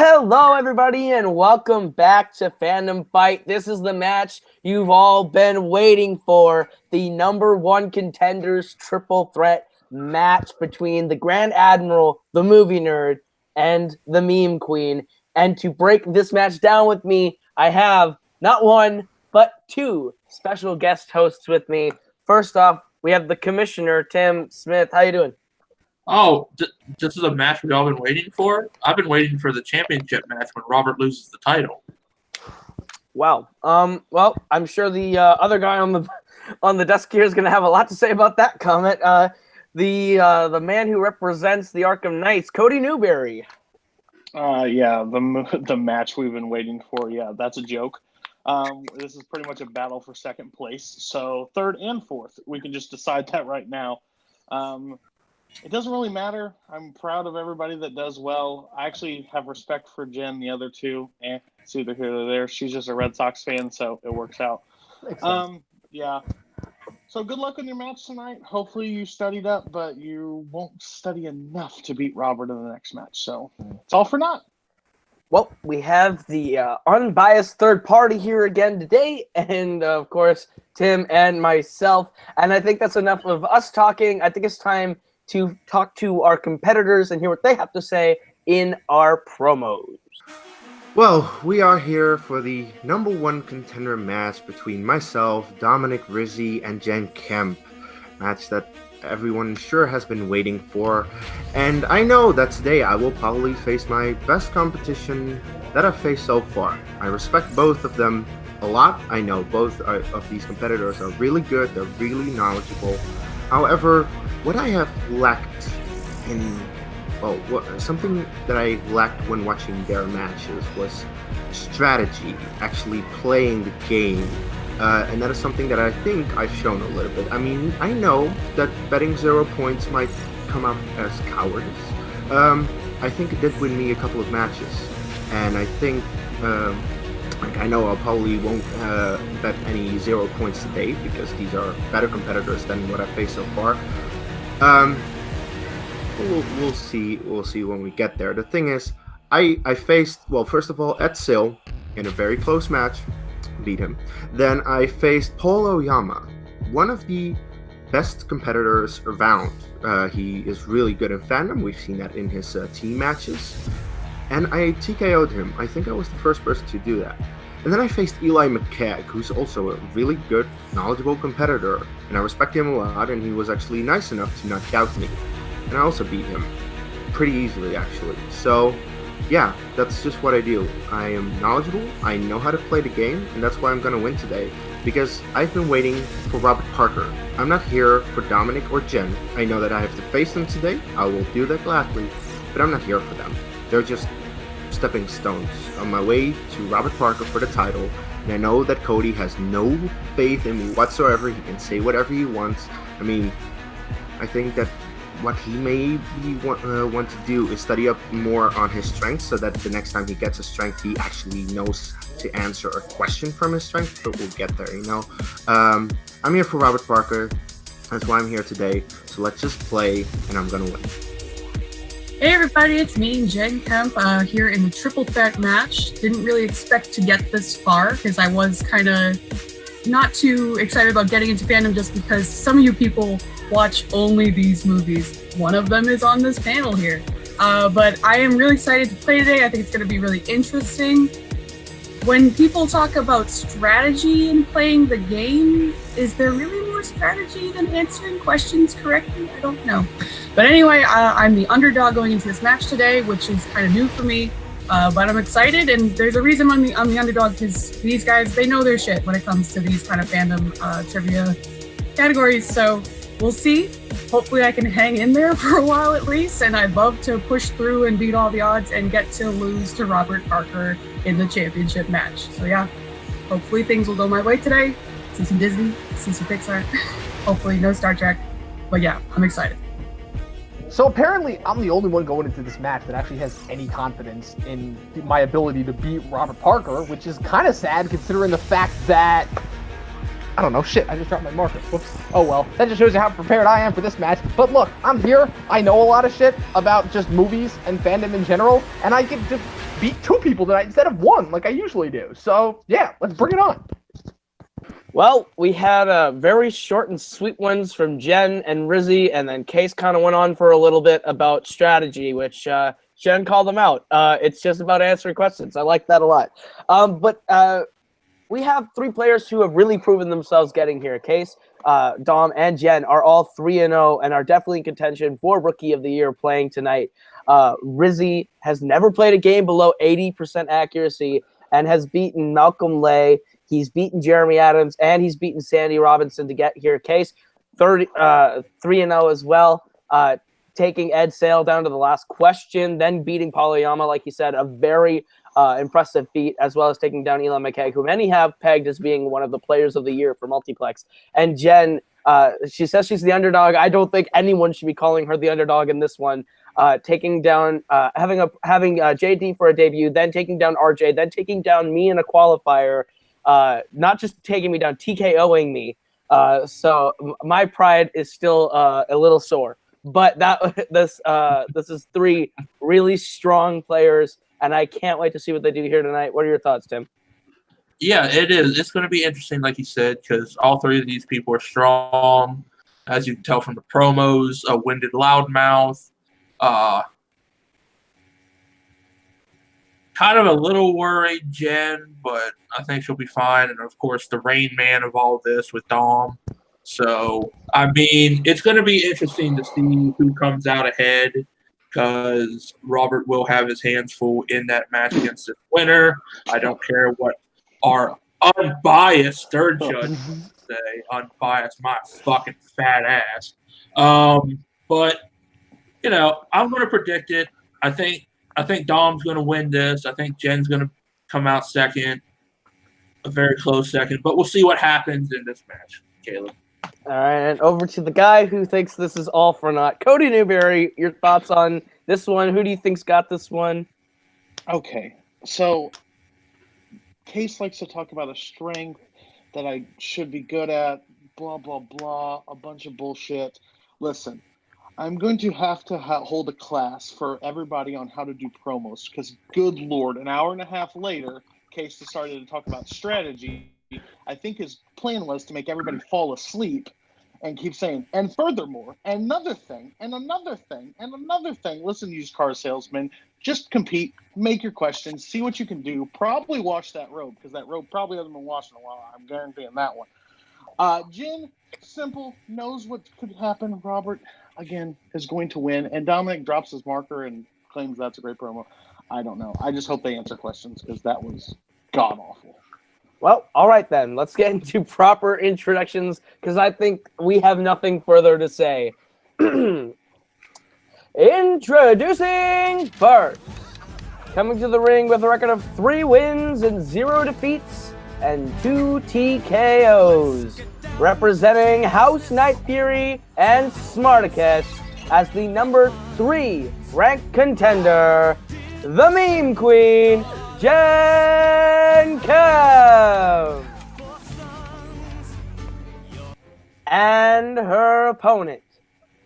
Hello, everybody, and welcome back to Fandom Fight. This is the match you've all been waiting for, the #1 Contenders triple threat match between the Grand Admiral, the movie nerd, and the meme queen. And to break this match down with me, I have not one, but two special guest hosts with me. First off, we have the commissioner, Tim Smith. How you doing? Oh, this is a match we've all been waiting for? I've been waiting for the championship match when Robert loses the title. Wow. Well, I'm sure the other guy on the desk here is going to have a lot to say about that comment. The man who represents the Arkham Knights, Cody Newberry. Yeah, the match we've been waiting for. Yeah, that's a joke. This is pretty much a battle for second place. So third and fourth, we can just decide that right now. It doesn't really matter. I'm proud of everybody that does well. I actually have respect for Jen, the other two. It's either here or there. She's just a Red Sox fan, so it works out. Yeah. So good luck in your match tonight. Hopefully you studied up, but you won't study enough to beat Robert in the next match. So it's all for naught. Well, we have the unbiased third party here again today, and of course, Tim and myself. And I think that's enough of us talking. I think it's time to talk to our competitors and hear what they have to say in our promos. Well, we are here for the #1 contender match between myself, Dominic Rizzi, and Jen Kempe. Match that everyone sure has been waiting for. And I know that today I will probably face my best competition that I've faced so far. I respect both of them a lot. I know both of these competitors are really good. They're really knowledgeable. However, what I have lacked something that I lacked when watching their matches was strategy, actually playing the game. And that is something that I think I've shown a little bit. I mean, I know that betting 0 points might come out as cowardice. I think it did win me a couple of matches. And I think, I know I probably won't bet any 0 points today because these are better competitors than what I've faced so far. We'll see when we get there. The thing is, I faced, well, first of all, Ed Sill in a very close match, beat him. Then I faced Paul Oyama, one of the best competitors around. He is really good in fandom. We've seen that in his team matches. And I TKO'd him. I think I was the first person to do that. And then I faced Eli McCagg, who's also a really good, knowledgeable competitor. And I respect him a lot, and he was actually nice enough to not doubt me. And I also beat him pretty easily, actually. So, yeah, that's just what I do. I am knowledgeable, I know how to play the game, and that's why I'm going to win today. Because I've been waiting for Robert Parker. I'm not here for Dominic or Jen. I know that I have to face them today. I will do that gladly. But I'm not here for them. They're just stepping stones on my way to Robert Parker for the title. And I know that Cody has no faith in me whatsoever. He can say whatever he wants. I mean, I think that what he may want to do is study up more on his strength so that the next time he gets a strength, he actually knows to answer a question from his strength, but we'll get there, you know. I'm here for Robert Parker. That's why I'm here today. So let's just play, and I'm going to win. Hey everybody, it's me, Jen Kempe, here in the triple threat match. Didn't really expect to get this far because I was kind of not too excited about getting into fandom just because some of you people watch only these movies. One of them is on this panel here. But I am really excited to play today. I think it's going to be really interesting. When people talk about strategy in playing the game, is there really more strategy than answering questions correctly? I don't know. But anyway, I'm the underdog going into this match today, which is kind of new for me. But I'm excited, and there's a reason I'm the underdog, because these guys, they know their shit when it comes to these kind of fandom trivia categories. So we'll see. Hopefully I can hang in there for a while at least, and I'd love to push through and beat all the odds and get to lose to Robert Parker in the championship match. So yeah, hopefully things will go my way today. See some Disney, see some Pixar, hopefully no Star Trek. But yeah, I'm excited. So apparently I'm the only one going into this match that actually has any confidence in my ability to beat Robert Parker, which is kind of sad considering the fact that, I don't know, shit, I just dropped my marker. Whoops. Oh well, that just shows you how prepared I am for this match. But look, I'm here, I know a lot of shit about just movies and fandom in general, and I get to beat 2 people tonight instead of 1 like I usually do. So, yeah, let's bring it on. Well, we had very short and sweet ones from Jen and Rizzi, and then Kees kind of went on for a little bit about strategy, which Jen called them out. It's just about answering questions. I like that a lot. But we have 3 players who have really proven themselves getting here. Kees, Dom, and Jen are all 3-0 and are definitely in contention for Rookie of the Year playing tonight. Rizzi has never played a game below 80% accuracy and has beaten Malcolm Lay. He's beaten Jeremy Adams, and he's beaten Sandy Robinson to get here. Kees, 3-0 as well, taking Ed Sale down to the last question, then beating Paul Oyama, like you said, a very impressive feat, as well as taking down Elon McKay, who many have pegged as being one of the players of the year for Multiplex. And Jen, she says she's the underdog. I don't think anyone should be calling her the underdog in this one. Taking down, having JD for a debut, then taking down RJ, then taking down me in a qualifier. Not just taking me down, TKOing me. So my pride is still a little sore. But this is 3 really strong players, and I can't wait to see what they do here tonight. What are your thoughts, Tim? Yeah, it is. It's going to be interesting, like you said, because all 3 of these people are strong, as you can tell from the promos. A winded loudmouth. Kind of a little worried, Jen, but I think she'll be fine. And, of course, the Rain Man of all this with Dom. So, I mean, it's going to be interesting to see who comes out ahead, because Robert will have his hands full in that match against the winner. I don't care what our unbiased third judge say. Unbiased, my fucking fat ass. But, you know, I'm going to predict it. I think Dom's going to win this. I think Jen's going to come out second, a very close second. But we'll see what happens in this match, Caleb. All right, and over to the guy who thinks this is all for naught. Cody Newberry, your thoughts on this one? Who do you think's got this one? Okay, so Kees likes to talk about a strength that I should be good at, blah, blah, blah, a bunch of bullshit. Listen, I'm going to have to hold a class for everybody on how to do promos, because good Lord, an hour and a half later, Kees decided to talk about strategy. I think his plan was to make everybody fall asleep and keep saying, and furthermore, another thing, and another thing, and another thing. Listen, used car salesman, just compete, make your questions, see what you can do. Probably wash that robe, because that robe probably hasn't been washed in a while. I'm guaranteeing that one. Jin, simple, knows what could happen. Robert, again, is going to win. And Dominic drops his marker and claims that's a great promo. I don't know. I just hope they answer questions, because that was god-awful. Well, all right then. Let's get into proper introductions, because I think we have nothing further to say. Introducing first, coming to the ring with a record of 3 wins and 0 defeats and 2 TKOs, representing House Nightfury and Smartacus as the number 3 ranked contender, the meme queen, Jen Kev, and her opponent,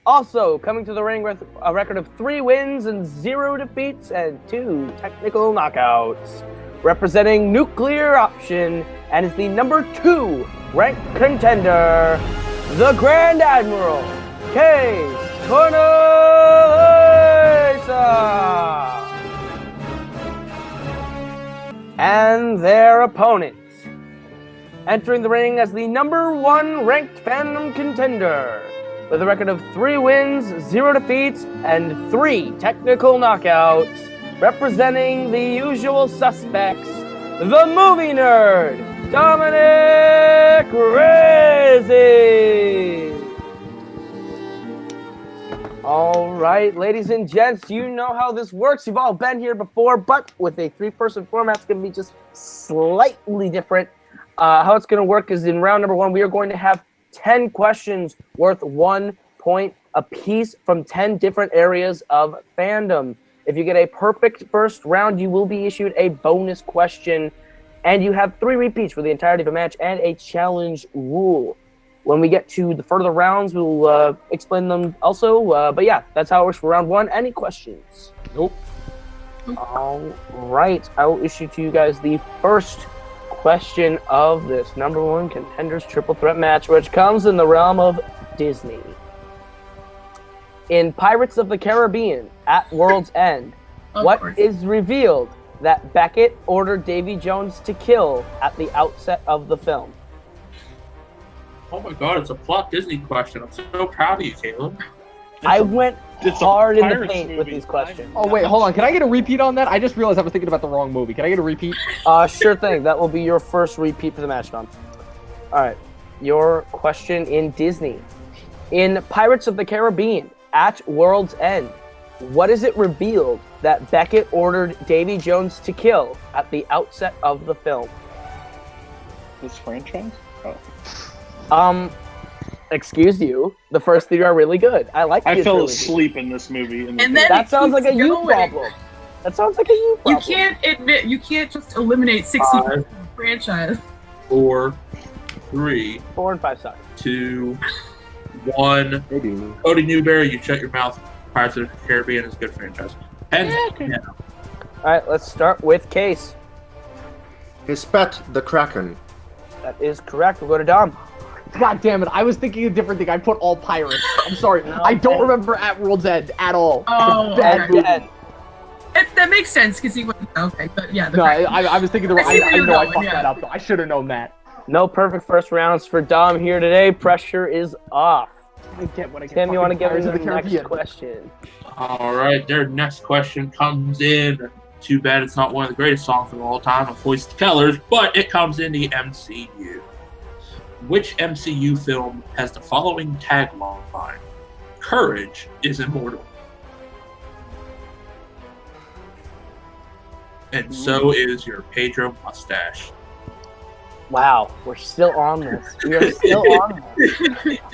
also coming to the ring with a record of 3 wins and 0 defeats and 2 technical knockouts, representing Nuclear Option and is the number 2 ranked contender, the Grand Admiral, Kees Cornelisse, and their opponents, entering the ring as the number 1 ranked Fandom contender, with a record of 3 wins, 0 defeats, and 3 technical knockouts, representing the usual suspects, the movie nerd, Dominic Rizzi. All right, ladies and gents, you know how this works. You've all been here before, but with a 3-person format, it's going to be just slightly different. How it's going to work is in round number 1, we are going to have 10 questions worth 1 point apiece from 10 different areas of fandom. If you get a perfect first round, you will be issued a bonus question, and you have 3 repeats for the entirety of a match and a challenge rule. When we get to the further rounds, we'll explain them also. But yeah, that's how it works for round 1. Any questions? Nope. All right. I will issue to you guys the first question of this number one Contenders triple threat match, which comes in the realm of Disney. In Pirates of the Caribbean at World's End, what is revealed that Beckett ordered Davy Jones to kill at the outset of the film? Oh my god, it's a plot Disney question. I'm so proud of you, Caleb. I went hard in the Pirates paint with movie. these questions. Oh wait, hold on. Can I get a repeat on that? I just realized I was thinking about the wrong movie. Can I get a repeat? Sure thing. That will be your first repeat for the match, Don. All right. Your question in Disney. In Pirates of the Caribbean at World's End, what is it revealed that Beckett ordered Davy Jones to kill at the outset of the film? This franchise? Oh. Excuse you. The first three are really good. I like. I fell really asleep in this movie. And then that sounds like a you going. problem. That sounds like a you problem. You can't just eliminate 60% of the franchise. 4, 3, 4 and 5 suck. 2, 1. Cody Newberry, you shut your mouth. Pirates of the Caribbean is a good franchise. And All right, let's start with Case. His pet, the Kraken. That is correct. We'll go to Dom. God damn it! I was thinking a different thing. I put all pirates. I'm sorry. I don't remember At World's End at all. Oh, Bad movie. that makes sense because he went. Okay, but yeah. No, I was thinking the right. I know I fucked yeah. that up though. I should have known that. No perfect first rounds for Dom here today. Pressure is off. I get what I get. Tim, you want to give us Pirates the of next question? all right, their next question comes in. Too bad it's not one of the greatest songs of all time, of Voice to Tellers, but it comes in the MCU. Which MCU film has the following tagline? Courage is immortal. And so is your Pedro mustache. Wow, we're still on this. We are still on this.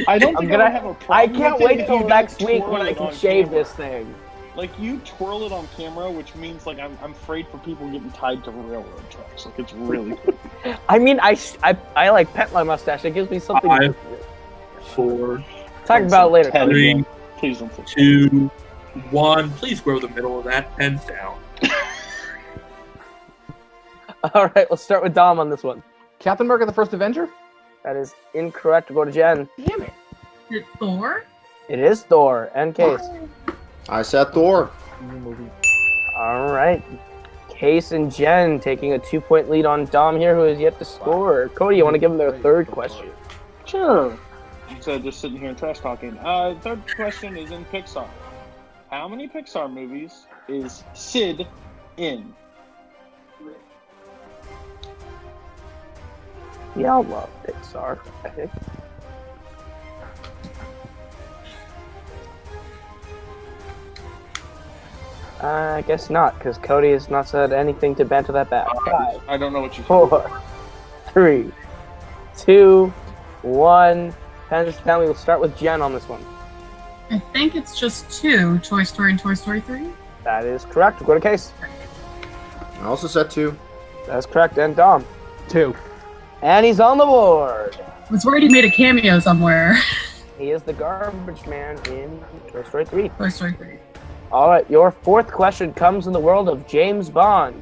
I don't think I have a problem. I can't with it wait if till you next don't week twirl when I it can on shave camera. this thing. Like, you twirl it on camera, which means, like, I'm afraid for people getting tied to railroad tracks. Like, it's really cool. I mean, I like pet my mustache. It gives me something. 5, 4, Talk about it later. 3, Please don't say 2, 1. Please grow the middle of that. Pens down. All right, let's start with Dom on this one. Captain America: The First Avenger. That is incorrect. We'll go to Jen. Damn it. Is it Thor? It is Thor and Case. I said Thor. All right. Case and Jen taking a 2-point lead on Dom here, who has yet to score. Cody, you want to give them their third question? Sure. Instead of just sitting here and trash talking. Third question is in Pixar. How many Pixar movies is Sid in? We all love Pixar, I think. I guess not, because Cody has not said anything to banter that back. 5, I don't know what you 4, 3, 2, 1. Pens down. We will start with Jen on this one. I think it's just 2, Toy Story and Toy Story 3. That is correct. We'll go to Case. I also said 2. That is correct. And Dom. 2. And he's on the board. Was worried he made a cameo somewhere. He is the garbage man in Toy Story 3. Toy Story 3. All right, your fourth question comes in the world of James Bond.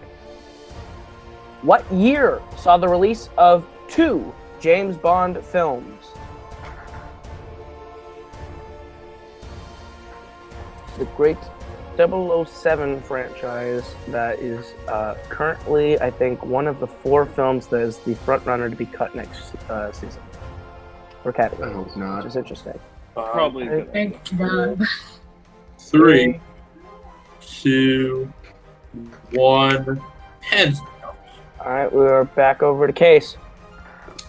What year saw the release of 2 James Bond films? The great 007 franchise that is currently, I think, one of the 4 films that is the front runner to be cut next season. Or category, I hope not. which is interesting. Probably. a good Thank God. 3, 2, 1. Pens down. All right, we are back over to Case.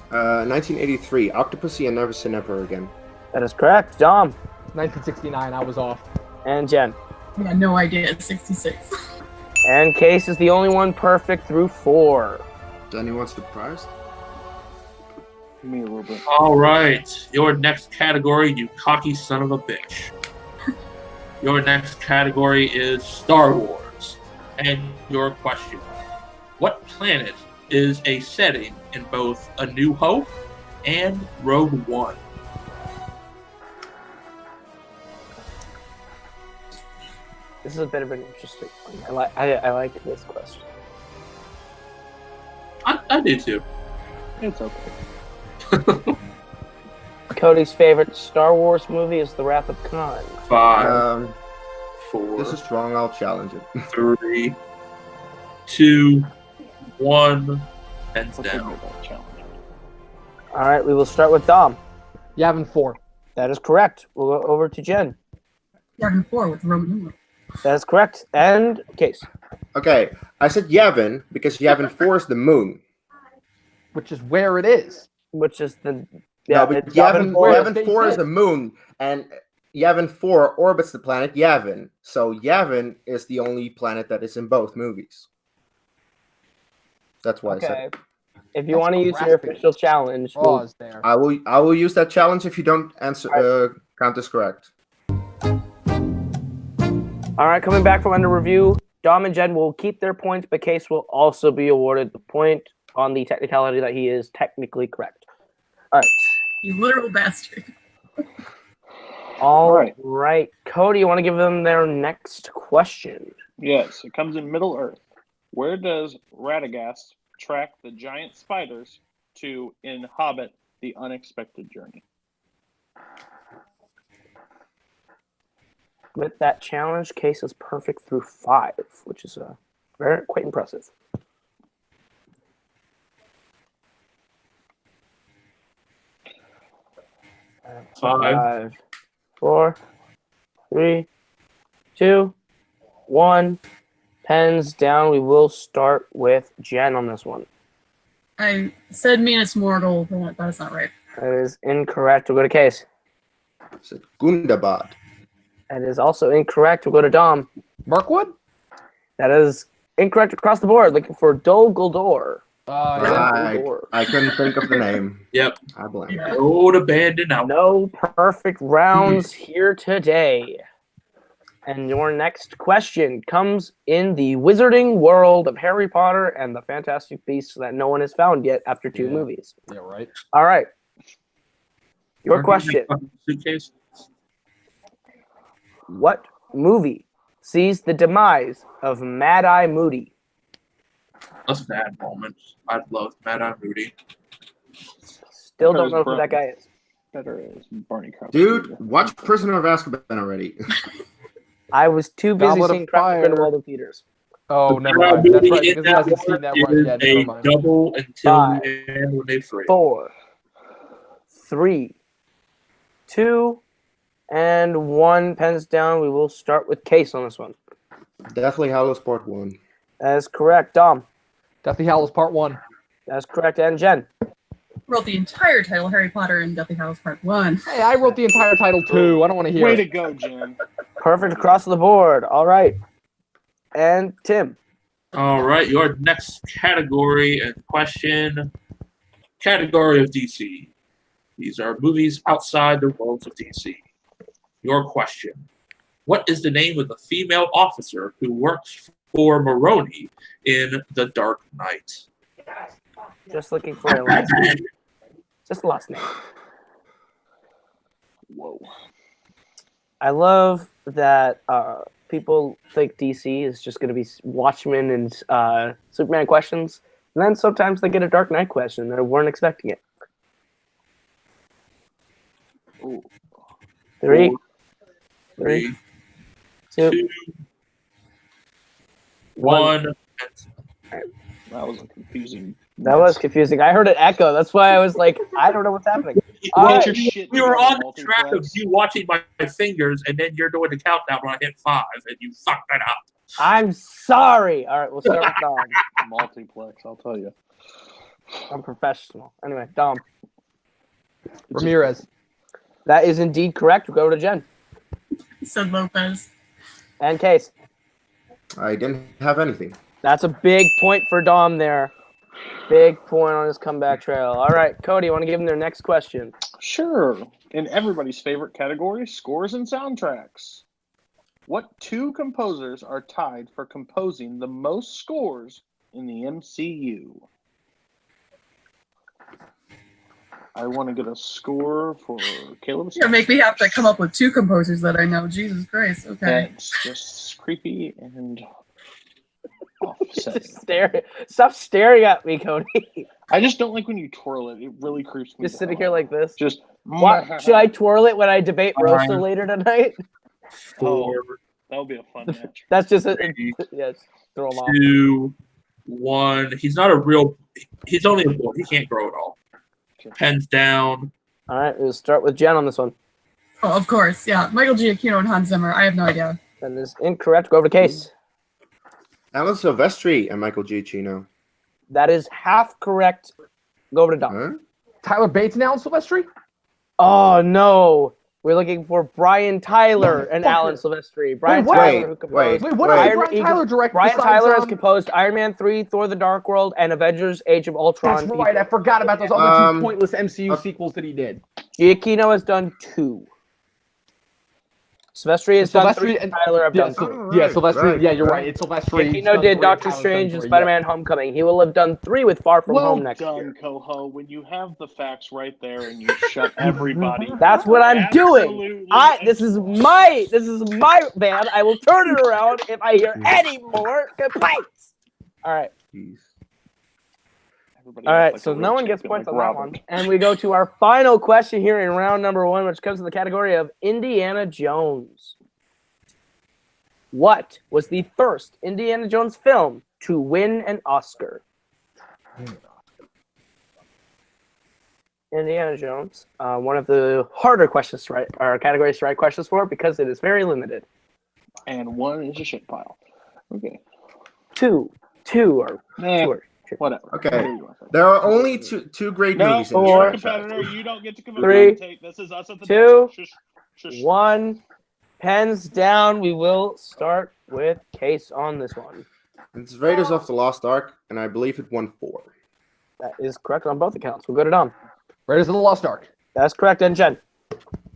1983, Octopussy and Never Say Never Again. That is correct. Dom 1969. I was off. and Jen. I had no idea. It's 66. And Case is the only one perfect through 4. Is anyone surprised? Me a little bit. All right, your next category, you cocky son of a bitch. Your next category is Star Wars. And your question, what planet is a setting in both A New Hope and Rogue One? This is a bit of an interesting one. I like this question. I do too. It's okay. Cody's favorite Star Wars movie is The Wrath of Khan. 5, 4. This is strong. I'll challenge it. 3, 2, 1, hands down. All right, we will start with Dom. Yavin 4. That is correct. We'll go over to Jen. Yavin 4 with Roman numeral. That is correct. And Case. Okay, I said Yavin because Yavin 4 is the moon. Which is where it is. Which is the... No, but it's Yavin 4. 4 is the moon, and Yavin 4 orbits the planet Yavin. So Yavin is the only planet that is in both movies. That's why I said Okay. it. If you want to use your official challenge, Pause there. I will use that challenge if you don't answer count as correct. all right, coming back from under review, Dom and Jen will keep their points, but Case will also be awarded the point on the technicality that he is technically correct. All right. You literal bastard. All right. Cody, you want to give them their next question? Yes, it comes in Middle Earth. Where does Radagast track the giant spiders to in Hobbit, The Unexpected Journey? With that challenge, Case is perfect through 5, which is quite impressive. Five. 4, 3, 2, 1. Pens down. We will start with Jen on this one. I said Minas Morgul, but that is not right. That is incorrect. We'll go to Case. I said Gundabad. That is also incorrect. We'll go to Dom. Mirkwood? That is incorrect across the board. Looking for Dol Guldur. I couldn't think of the name. Yep. I blame. Road abandoned out. No perfect rounds here today. And your next question comes in the wizarding world of Harry Potter and the Fantastic Beasts that no one has found yet after 2 movies. Yeah, right. All right. Your question. Suitcase. What movie sees the demise of Mad-Eye Moody? That's a bad moment. I'd love Mad Eye Moody. Still don't know who that guy is. Better is Barney Crouch. Dude, watch Prisoner of Azkaban already. I was too busy Goblet of seeing Crouching Fire. Grindelwald in theaters. Oh, never mind. That's right, because he hasn't seen that one yet. Never mind. Double until 5, the end when they free. 4, 3, 2, and 1. Pens down. We will start with Case on this one. Deathly Hallows Part 1. That is correct. Dom. Deathly Hallows Part 1. That's correct. And Jen. Wrote the entire title, Harry Potter and Deathly Hallows Part 1. Hey, I wrote the entire title too. I don't want to hear Way it. to go, Jen. Perfect across the board. All right. And Tim. All right, your next category and question. Category of DC. These are movies outside the worlds of DC. Your question. What is the name of the female officer who works for Maroni in The Dark Knight? Just looking for a last name. Just the last name. Whoa. I love that people think DC is just going to be Watchmen and Superman questions. And then sometimes they get a Dark Knight question. They weren't expecting it. Ooh. 3, 3, 2, 2, 1. That was a confusing. That was confusing. I heard it echo. That's why I was like, I don't know what's happening. All Get right. your shit We were together, on the track of Multiplex. you watching my fingers, and then you're doing the countdown when I hit 5, and you fucked that up. I'm sorry. All right, we'll start with Dom. Multiplex, I'll tell you. I'm professional. Anyway, Dom. Ramirez. That is indeed correct. We'll go to Jen. Said Lopez. And Case. I didn't have anything. That's a big point for Dom there. Big point on his comeback trail. All right, Cody, you want to give him their next question? Sure. In everybody's favorite category, scores and soundtracks. What 2 composers are tied for composing the most scores in the MCU? I want to get a score for Caleb. You make me have to come up with 2 composers that I know. Jesus Christ. Okay. That's just creepy and offsetting. Stop staring at me, Cody. I just don't like when you twirl it. It really creeps me. Just sitting here like this. Just. Should I twirl it when I debate Rosa later tonight? Oh, that would be a fun match. That's just yes. Throw him off. 2, 1. He's not a real. He's only a boy. He can't grow at all. Pens down. All right, we'll start with Jen on this one. Oh, of course. Yeah. Michael Giacchino and Hans Zimmer. I have no idea. That is incorrect. Go over to Case. Alan Silvestri and Michael Giacchino. That is half correct. Go over to Dom. Huh? Tyler Bates and Alan Silvestri? Oh, no. We're looking for Brian Tyler and Alan Silvestri. Brian Tyler, who composed Wait, what did Brian Tyler direct? Brian besides, Tyler has composed Iron Man 3, Thor the Dark World, and Avengers Age of Ultron. That's right. I forgot about those other 2 pointless MCU sequels that he did. Giacchino has done 2. Silvestri has done 3. and Tyler have done 3. Silvestri. Right, Yeah, you're right. It's Silvestri. Giacchino did Doctor Strange and Spider-Man Homecoming. He will have done 3 with Far From Home next year. Well done, Coho. When you have the facts right there and you shut everybody. That's what I'm doing. Absolutely. This is my band. I will turn it around if I hear any more complaints. All right. Jeez. All right, so no one gets points on that one. And we go to our final question here in round number 1, which comes to the category of Indiana Jones. What was the first Indiana Jones film to win an Oscar? Indiana Jones, one of the harder questions to write, or categories to write questions for, because it is very limited. And 1 is a shit pile. Okay. Two or whatever. Okay. There are only two great movies in this you're a franchise. competitor. You don't get to come 3, This is us at the 2, desk. Shush. 1. Pens down. We will start with Case on this one. It's Raiders of the Lost Ark, and I believe it won 4. That is correct on both accounts. We'll go to Dom. Raiders of the Lost Ark. That's correct. And Jen.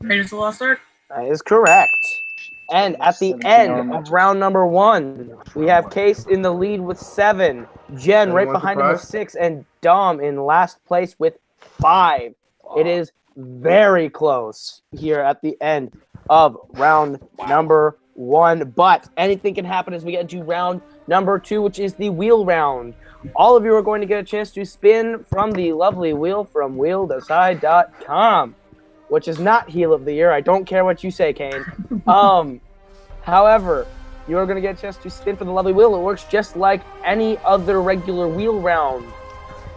Raiders of the Lost Ark. That is correct. And at the end of round number 1, we have Case in the lead with 7. Jen right behind him with 6. And Dom in last place with 5. It is very close here at the end of round number 1. But anything can happen as we get into round number 2, which is the wheel round. All of you are going to get a chance to spin from the lovely wheel from wheeldecide.com. Which is not heel of the year. I don't care what you say, Kane. However, you are going to get a chance to spin for the lovely wheel. It works just like any other regular wheel round.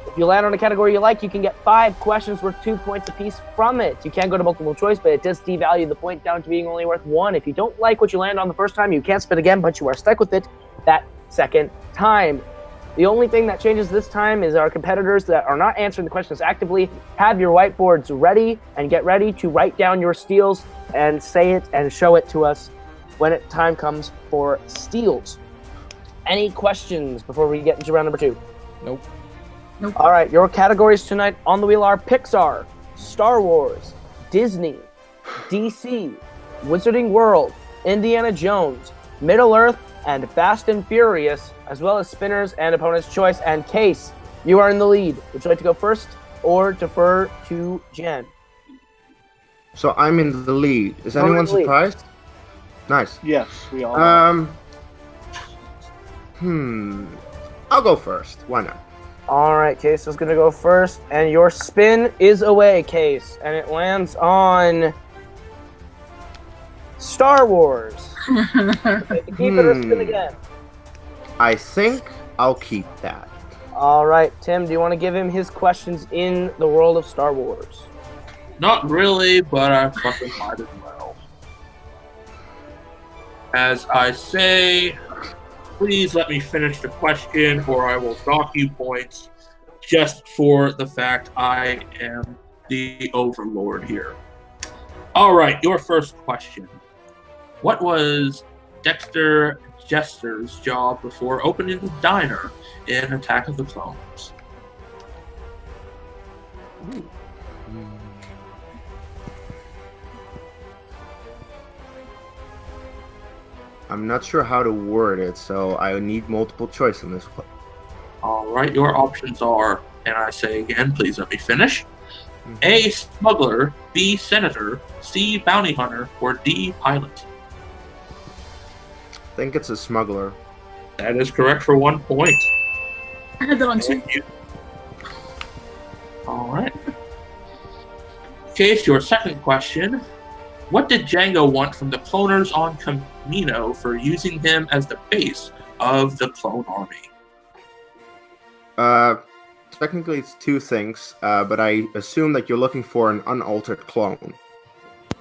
If you land on a category you like, you can get 5 questions worth 2 points apiece from it. You can go to multiple choice, but it does devalue the point down to being only worth 1. If you don't like what you land on the first time, you can't spin again, but you are stuck with it that second time. The only thing that changes this time is our competitors that are not answering the questions actively have your whiteboards ready and get ready to write down your steals and say it and show it to us when time comes for steals. Any questions before we get into round number 2? Nope. All right, your categories tonight on the wheel are Pixar, Star Wars, Disney, DC, Wizarding World, Indiana Jones, Middle-earth, and Fast and Furious, as well as spinners and opponent's choice. And Case, you are in the lead. Would you like to go first or defer to Jen? So I'm in the lead. Is anyone surprised? Nice. Yes, we all are. I'll go first. Why not? All right, Case is going to go first, and your spin is away, Case, and it lands on Star Wars. Okay, keep it or spin again. I think I'll keep that. All right, Tim, do you want to give him his questions in the world of Star Wars? Not really, but I fucking might as well. As I say, please let me finish the question or I will dock you points just for the fact I am the overlord here. All right, your first question. What was Dexter Jester's job before opening the diner in Attack of the Clones? I'm not sure how to word it, so I need multiple choice in this one. All right, your options are, and I say again, please let me finish. A. Smuggler, B. Senator, C. Bounty Hunter, or D. Pilot? I think it's a smuggler. That is correct for 1 point. I had that on two. All right. Case, your second question. What did Django want from the cloners on Camino for using him as the base of the clone army? Technically it's two things, but I assume that you're looking for an unaltered clone.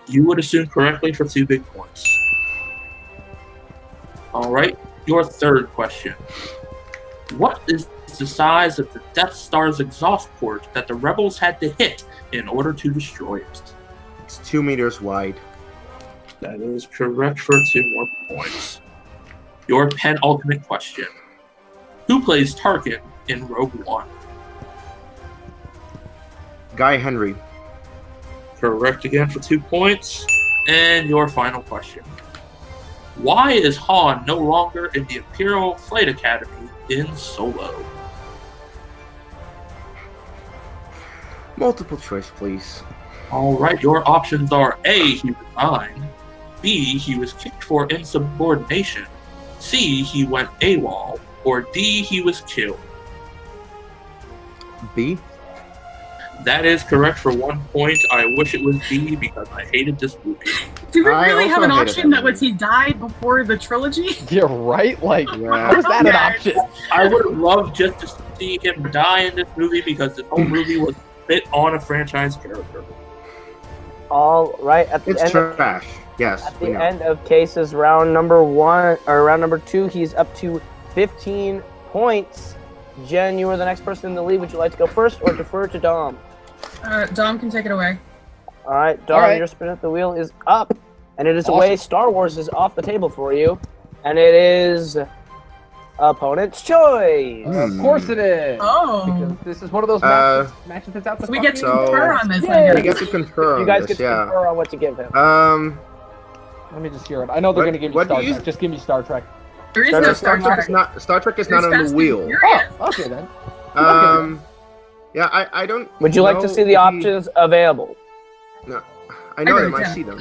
You would assume correctly for 2 big points. All right, your third question. What is the size of the Death Star's exhaust port that the rebels had to hit in order to destroy it? It's 2 meters wide. That is correct for 2 more points. Your penultimate question. Who plays Tarkin in Rogue One? Guy Henry. Correct again for 2 points. And your final question. Why is Han no longer in the Imperial Flight Academy in Solo? Multiple choice, please. All right, your options are A, he resigned, B, he was kicked for insubordination, C, he went AWOL, or D, he was killed. B. That is correct for 1 point. I wish it was D because I hated this movie. Do we I really have also an hated option that that was movie. he died before the trilogy? Yeah, right? Like, Yeah. how is that an Okay. option? I would have loved just to see him die in this movie because this whole movie was bit on a franchise character. All right, at the It's end of, trash. Yes, at we the know. end of Case's round number 1 or round number 2, he's up to 15 points. Jen, you are the next person in the lead. Would you like to go first or defer to Dom? Dom can take it away. All right, Dom, All right. your spin at the wheel is up, and it is Awesome. away. Star Wars is off the table for you, and it is opponent's choice. Of course it is. Oh. Because this is one of those matches that's out the We get to fucking- confer on this, Yay. I We guess. get to confer You on guys this, get to yeah. confer on what to give him. Let me just hear it. I know they're What- going to give me what do Star you- Trek. Just give me Star Trek. There is Star no Trek- Star Star Trek Trek. is not. Star Trek is There's not on Fast the and wheel. Furious. Oh, okay then. Yeah, I don't. Would you like to know see the if he- options available? No, I know I them. I wrote see them.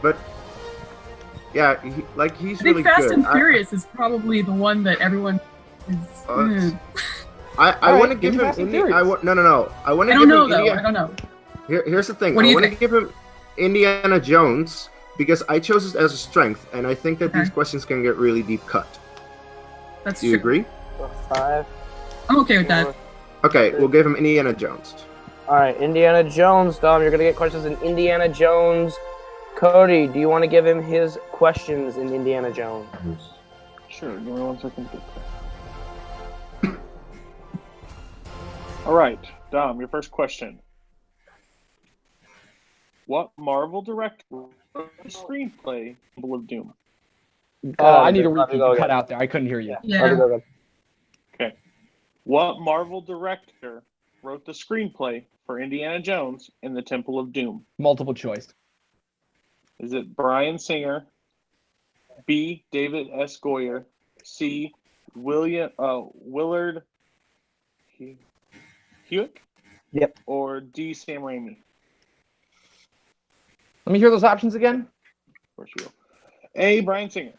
But yeah, he's I think really Fast good. and Furious is probably the one that everyone is. it's- I Alright, want to give give me him. Fast and No. I Furious. want to I give don't know him though. Indiana. I don't know. Here's the thing. What do I you want to think? give him Indiana Jones because I chose it as a strength, and I think that Okay. these questions can get really deep cut. That's Do you true. agree? 5. I'm okay with that. Okay, we'll give him Indiana Jones. All right, Indiana Jones, Dom. You're gonna get questions in Indiana Jones. Cody, do you want to give him his questions in Indiana Jones? Sure, give me 1 second. All right, Dom, your first question. What Marvel director wrote the screenplay Temple of Doom? I need a Let me repeat. go You again. cut out there. I couldn't hear you. Let me Yeah. go again. Okay. What Marvel director wrote the screenplay for Indiana Jones and the Temple of Doom? Multiple choice. Is it Bryan Singer, B. David S. Goyer, C. Willard Hewitt? Yep. Or D. Sam Raimi? Let me hear those options again. Of course you will. A. Bryan Singer,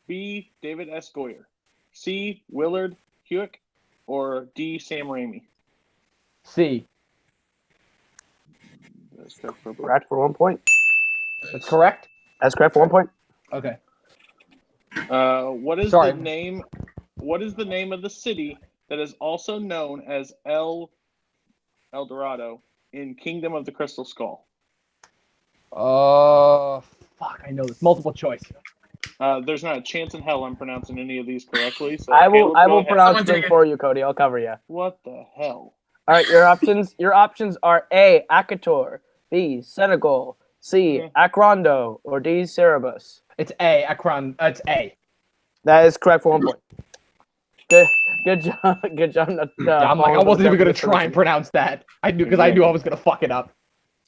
B. David S. Goyer, C. Willard Hewitt, or D. Sam Raimi? C. That's correct for Correct for 1 point. That's correct. That's correct for 1 point. Okay. What is Sorry. the name? What is the name of the city that is also known as El Dorado in Kingdom of the Crystal Skull? Fuck, I know this. Multiple choice. There's not a chance in hell I'm pronouncing any of these correctly. So I will. Caleb, I go will ahead. pronounce Someone them take it. for you, Cody. I'll cover you. What the hell? All right, your options. Your options are A. Akator, B. Senegal, C. Akrondo, or D. Cerebus. It's A. Akron. It's A. That is correct for 1 point. Good job. Good job. I'm like, I wasn't even gonna try and pronounce that. I knew because I knew I was gonna fuck it up.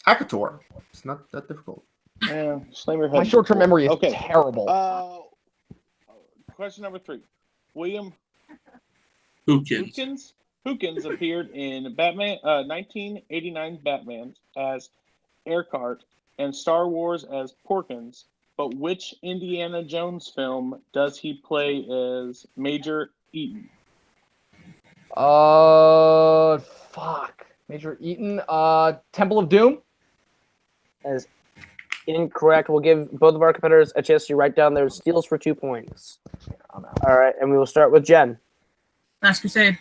Akator. It's not that difficult. Yeah, slam your head. My short-term memory is Okay. terrible. Question number 3. William Hoopkins. Hootkins Hookins appeared in Batman 1989 Batman as Earhart and Star Wars as Porkins, but which Indiana Jones film does he play as Major Eaton? Fuck. Major Eaton. Temple of Doom. That is incorrect. We'll give both of our competitors a chance to write down their steals for 2 points. I'm out. All right, and we will start with Jen. Last Crusade.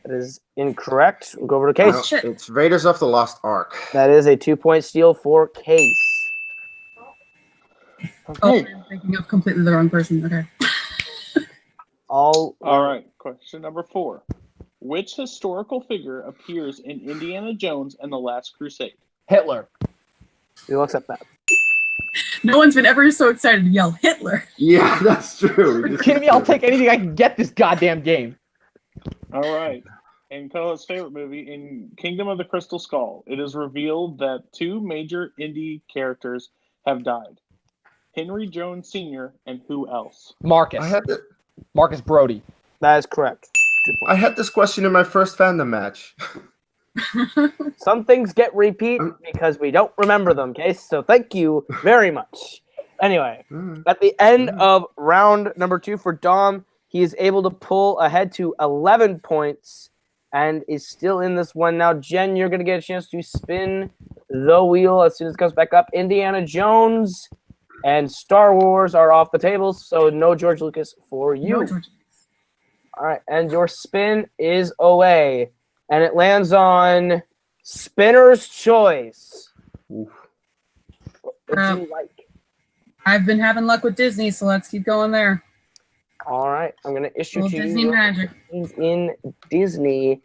That is incorrect. We'll go over to Case. No, shit. it's Raiders of the Lost Ark. That is a 2-point steal for Case. Oh, Okay. I'm thinking of completely the wrong person. Okay. All right. Question number 4. Which historical figure appears in Indiana Jones and the Last Crusade? Hitler. We will accept that. No one's been ever so excited to yell Hitler. Yeah, that's true. Are you kidding me? I'll take anything I can get this goddamn game. All right. In Koha's favorite movie, in Kingdom of the Crystal Skull, it is revealed that 2 major indie characters have died. Henry Jones Sr. and who else? Marcus. Marcus Brody. That is correct. 2 I points. had this question in my first fandom match. Some things get repeat because we don't remember them, Case. So thank you very much. Anyway, at the end of round number 2 for Dom, he is able to pull ahead to 11 points and is still in this one. Now, Jen, you're going to get a chance to spin the wheel as soon as it comes back up. Indiana Jones and Star Wars are off the tables, so no George Lucas for you. No, George. All right, and your spin is away, and it lands on Spinner's Choice. What would you like? I've been having luck with Disney, so let's keep going there. All right, I'm going to issue Little to Disney you magic. in Disney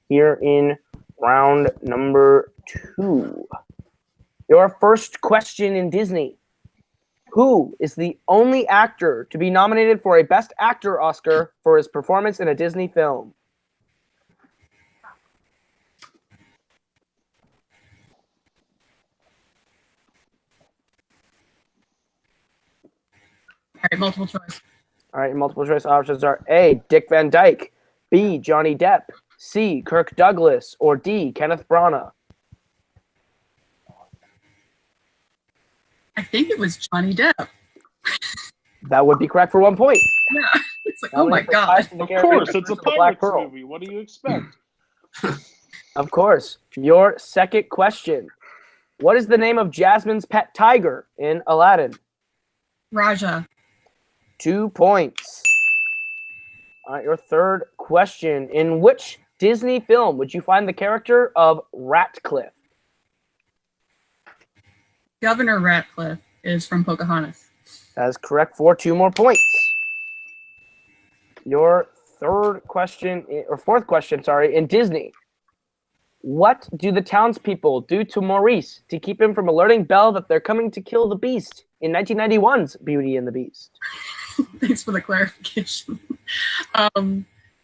here in round number 2. Your first question in Disney. Who is the only actor to be nominated for a Best Actor Oscar for his performance in a Disney film? All right, multiple choice. All right, multiple choice options are A, Dick Van Dyke, B, Johnny Depp, C, Kirk Douglas, or D, Kenneth Branagh. I think it was Johnny Depp. That would be correct for 1 point. Yeah. It's like, oh my Of god. Of course, it's a Pirates movie. What do you expect? Of course. Your second question. What is the name of Jasmine's pet tiger in Aladdin? Raja. 2 points. All right, your third question. In which Disney film would you find the character of Ratcliffe? Governor Ratcliffe is from Pocahontas. That is correct for 2 more points. Your third question, or fourth question, sorry, in Disney. What do the townspeople do to Maurice to keep him from alerting Belle that they're coming to kill the Beast in 1991's Beauty and the Beast? Thanks for the clarification. That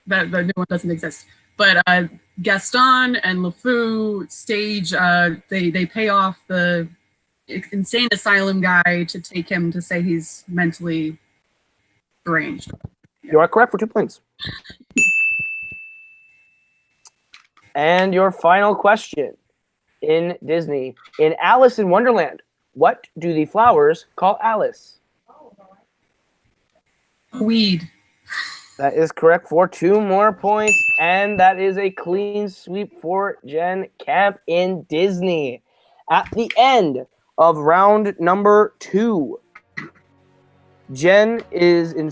the new one doesn't exist. But Gaston and LeFou stage, they pay off the insane asylum guy to take him to say he's mentally deranged. You are correct for 2 points. And your final question in Disney. In Alice in Wonderland, what do the flowers call Alice? Weed. That is correct for 2 more points. And that is a clean sweep for Jen Kemp in Disney. At the end of round number 2, Jen is in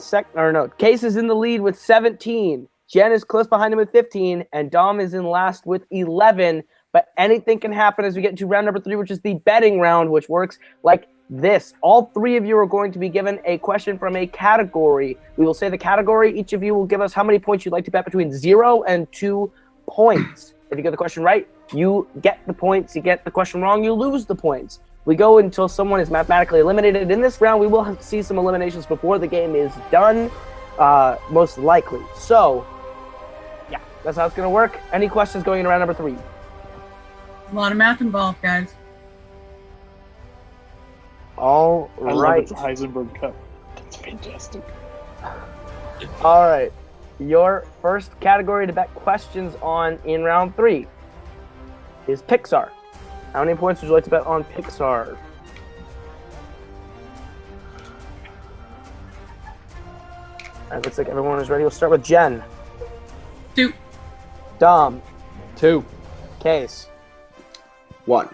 Case is in the lead with 17. Jen is close behind him with 15, and Dom is in last with 11. But anything can happen as we get into round number 3, which is the betting round, which works like this. All 3 of you are going to be given a question from a category. We will say the category. Each of you will give us how many points you'd like to bet between 0 and 2 points. If you get the question right, you get the points. You get the question wrong, you lose the points. We go until someone is mathematically eliminated. In this round, we will have to see some eliminations before the game is done, most likely. So, yeah, that's how it's going to work. Any questions going into round number 3? A lot of math involved, guys. All I love right. it's Heisenberg Cup. That's fantastic. All right. Your first category to bet questions on in round 3 is Pixar. How many points would you like to bet on Pixar? Alright, looks like everyone is ready. We'll start with Jen. 2. Dom. 2. Case. 1.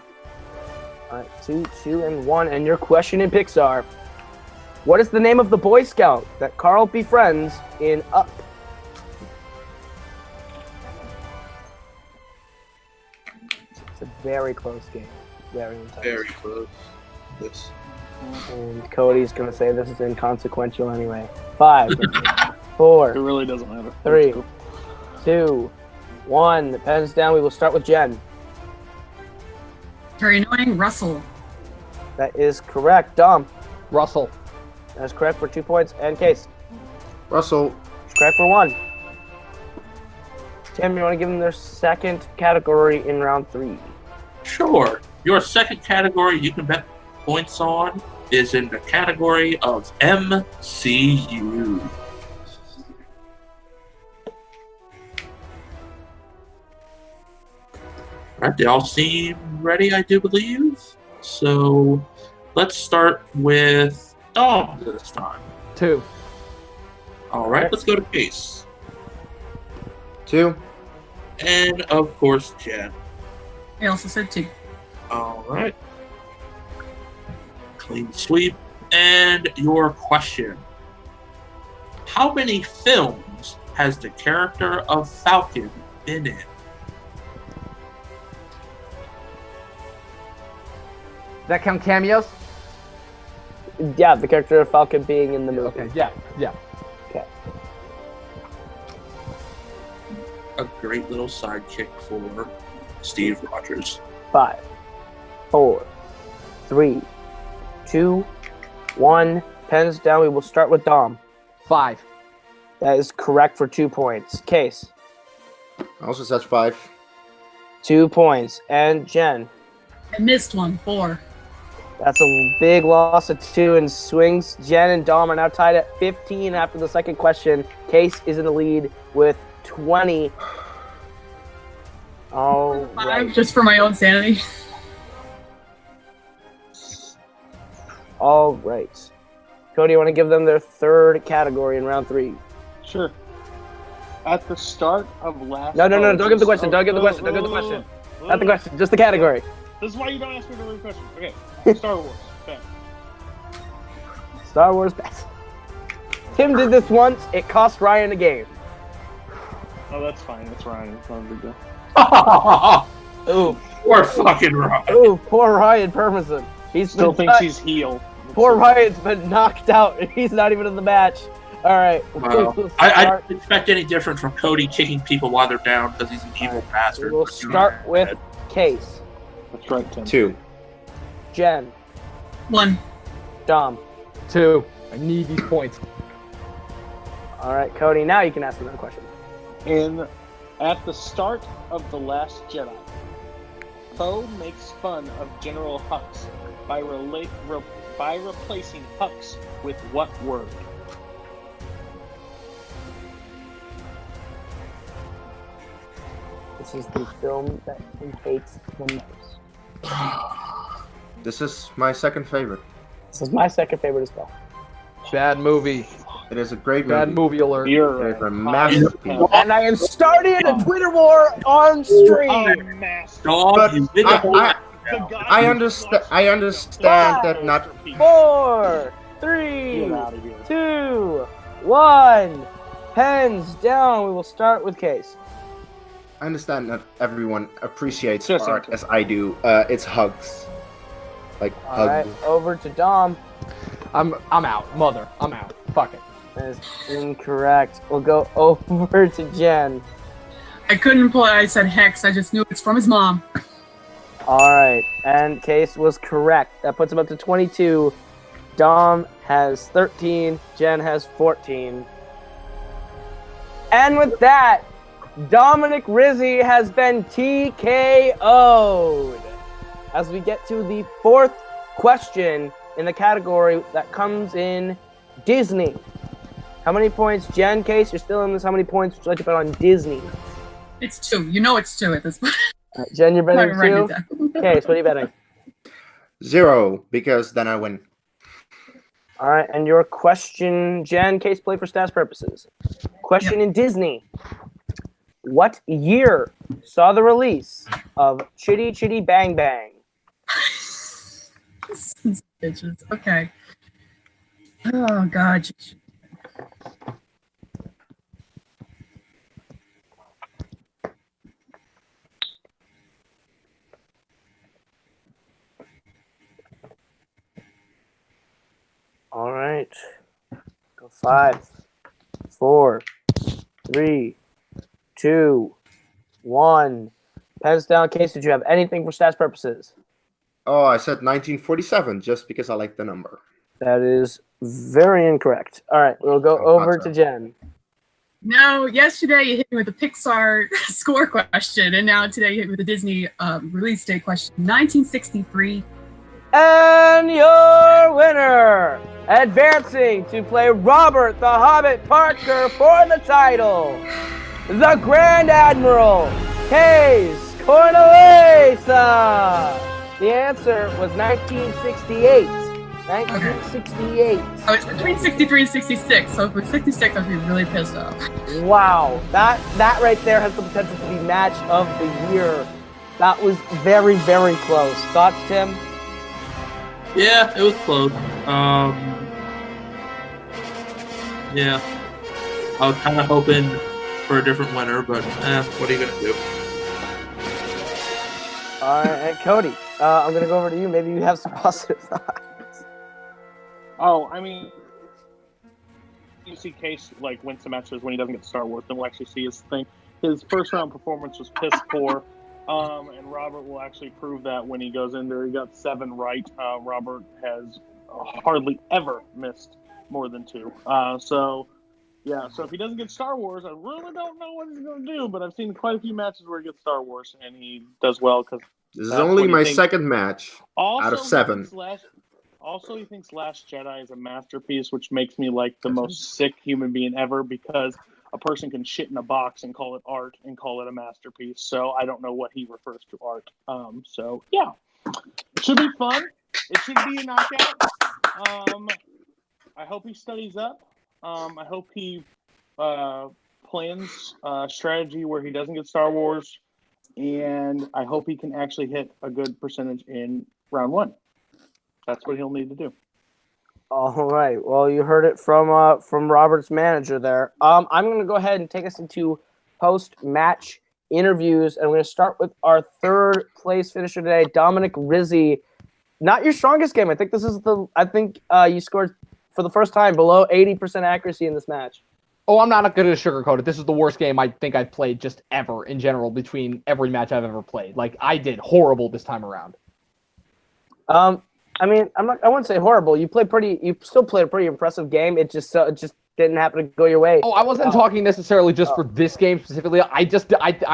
Alright, 2, 2, and 1. And your question in Pixar. What is the name of the Boy Scout that Carl befriends in Up? It's a very close game. Very intense. Very close. This. And Cody's going to say this is inconsequential anyway. 5, 4, It really doesn't matter. 3, 2, 1. The pen's down. We will start with Jen. Very annoying. Russell. That is correct. Dom. Russell. That is correct for 2 points. And Case. Russell. Correct for 1. Tim, you want to give them their second category in round 3? Sure. Your second category you can bet points on is in the category of MCU. Alright, they all seem ready, I do believe. So let's start with Dom this time. 2. Alright, let's go to Case. 2. And of course, Jen. I also said 2. Alright. Clean sweep. And your question. How many films has the character of Falcon been in? Does that count cameos? Yeah, the character of Falcon being in the movie. Okay, yeah. Okay. A great little sidekick for Steve Rogers. 5, 4, 3, 2, 1. Pens down. We will start with Dom. 5. That is correct for 2 points. Case. Also says 5. 2 points. And Jen. I missed one. 4. That's a big loss of 2 and swings. Jen and Dom are now tied at 15 after the second question. Case is in the lead with 20. All 5 right. just for my own sanity. All right. Cody, you want to give them their third category in round 3? Sure. At the start of last... No. Don't give the question. Don't give the question. Don't give the question. Not the question. Just the category. This is why you don't ask me to read the question. Okay. Star Wars. Okay. Star Wars best. Tim did this once. It cost Ryan a game. Oh, that's fine. That's Ryan. It's not a big deal. Ooh. Poor fucking Ryan. Ooh, poor Ryan Permison. He's Still been thinks cut. he's heel. Poor Ryan's been knocked out, and he's not even in the match. All right. Wow. We'll I start- didn't expect any different from Cody kicking people while they're down because he's an evil bastard. We'll start with Case. That's right, Tim. 2. Jen. 1. Dom. 2. I need these points. All right, Cody. Now you can ask another question. At the start of The Last Jedi, Poe makes fun of General Hux by replacing Hux with what word? This is the film that he hates the most. This is my second favorite. This is my second favorite as well. Bad movie. It is a great Bad movie alert. You're It is a masterpiece. And I am starting a Twitter war on stream. Dog, But you did the whole I understand that not 4, 3, Get out of here. 2, 1. Pens down. We will start with Case. I understand not everyone appreciates Sure, art sure. as I do. It's hugs. Like All hugs. right, over to Dom. I'm out. Mother. I'm out. Fuck it. That is incorrect. We'll go over to Jen. I couldn't pull it. I said hex. I just knew it's from his mom. All right, and Case was correct. That puts him up to 22. Dom has 13. Jen has 14. And with that, Dominic Rizzi has been TKO'd. As we get to the fourth question in the category that comes in Disney. How many points? Jen, Case, you're still in this. How many points would you like to bet on Disney? It's 2. You know it's 2 at this point. All right, Jen, you're betting I'm not writing 2? it down. Case, what are you betting? 0, because then I win. All right, and your question, Jen, Case, play for stats purposes. Question in Disney. What year saw the release of Chitty Chitty Bang Bang? Bitches. Okay. Oh, God. All right. Go 5, 4, 3, 2, 1. Pens down. Case, did you have anything for stats purposes? Oh, I said 1947 just because I like the number. That is very incorrect. All right, we'll go over to Jen. No, yesterday you hit me with the Pixar score question, and now today you hit me with the Disney release date question. 1963. And your winner, advancing to play Robert the Hobbit Parker for the title, the Grand Admiral, Kees Cornelisse. The answer was 1968. 1968. Oh, it's between 63 and 66, so if it was 66, I'd be really pissed off. Wow, that right there has the potential to be match of the year. That was very, very close. Thoughts, Tim? Yeah, it was close. Yeah. I was kind of hoping for a different winner, but what are you going to do? All right, and Cody, I'm going to go over to you. Maybe you have some positive thoughts. Oh, I mean, you see Case like win some matches when he doesn't get Star Wars, then we'll actually see his thing. His first round performance was piss poor. And Robert will actually prove that when he goes in there. He got 7 right. Robert has hardly ever missed more than 2. So if he doesn't get Star Wars, I really don't know what he's going to do. But I've seen quite a few matches where he gets Star Wars, and he does well. Because this is only my second match out of 7. He thinks Last Jedi is a masterpiece, which makes me like the most sick human being ever, because a person can shit in a box and call it art and call it a masterpiece. So I don't know what he refers to art. So yeah, it should be fun. It should be a knockout. I hope he studies up. I hope he plans a strategy where he doesn't get Star Wars, and I hope he can actually hit a good percentage in round 1. That's what he'll need to do. All right. Well, you heard it from Robert's manager there. I'm going to go ahead and take us into post-match interviews, and we're going to start with our third place finisher today, Dominic Rizzi. Not your strongest game. I think you scored for the first time below 80% accuracy in this match. Oh, I'm not going to sugarcoat it. This is the worst game I think I've played just ever in general between every match I've ever played. Like, I did horrible this time around. I mean, I wouldn't say horrible. You still played a pretty impressive game. It just didn't happen to go your way. Oh, I wasn't talking necessarily just for this game specifically. I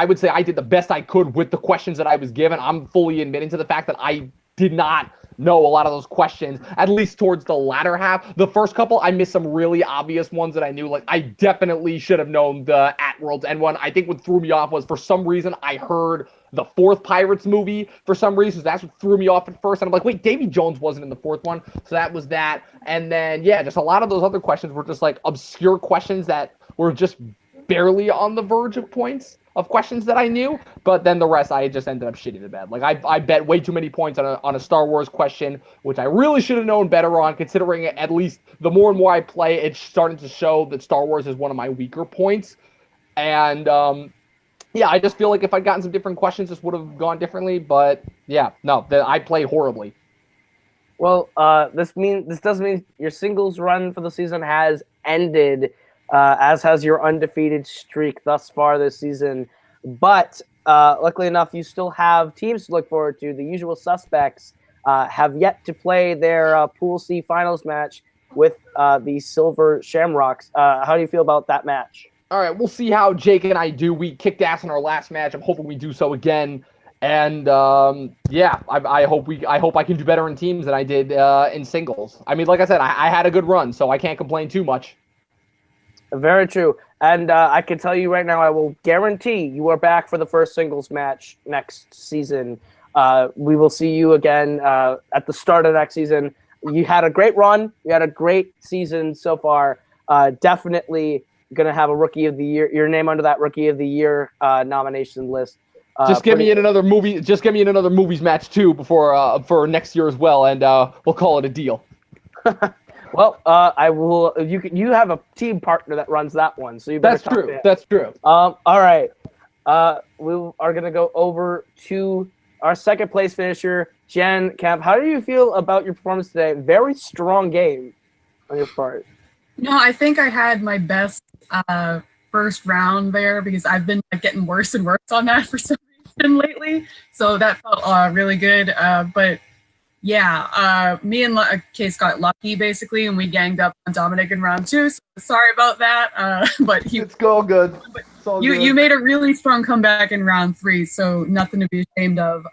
would say I did the best I could with the questions that I was given. I'm fully admitting to the fact that I did not know a lot of those questions, at least towards the latter half. The first couple, I missed some really obvious ones that I knew. Like, I definitely should have known the At-World's End one. I think what threw me off was, for some reason, I heard the 4th Pirates movie for some reason. That's what threw me off at first. And I'm like, wait, Davy Jones wasn't in the 4th one. So that was that. And then, yeah, just a lot of those other questions were just like obscure questions that were just barely on the verge of points of questions that I knew. But then the rest, I just ended up shitting the bed. Like, I bet way too many points on a Star Wars question, which I really should have known better on, considering at least the more and more I play, it's starting to show that Star Wars is one of my weaker points. And, yeah, I just feel like if I'd gotten some different questions, this would have gone differently. But yeah, no, I play horribly. Well, this does mean your singles run for the season has ended, as has your undefeated streak thus far this season. But luckily enough, you still have teams to look forward to. The usual suspects have yet to play their Pool C finals match with the Silver Shamrocks. How do you feel about that match? All right, we'll see how Jake and I do. We kicked ass in our last match. I'm hoping we do so again. And yeah, I hope I can do better in teams than I did in singles. I mean, like I said, I had a good run, so I can't complain too much. Very true. And I can tell you right now, I will guarantee you are back for the first singles match next season. We will see you again at the start of next season. You had a great run. You had a great season so far. Definitely going to have a Rookie of the Year, your name under that Rookie of the Year nomination list. Just get me in another movie. Just get me in another movies match too before for next year as well, and we'll call it a deal. Well, I will. You have a team partner that runs that one, so you better. That's true. That's true. All right. We are gonna go over to our second place finisher, Jen Kempe. How do you feel about your performance today? Very strong game on your part. No, I think I had my best first round there because I've been getting worse and worse on that for some reason lately. So that felt really good. But yeah, me and Kees got lucky basically, and we ganged up on Dominic in round 2. So sorry about that. But It's all good. It's all good. you made a really strong comeback in round 3, so nothing to be ashamed of.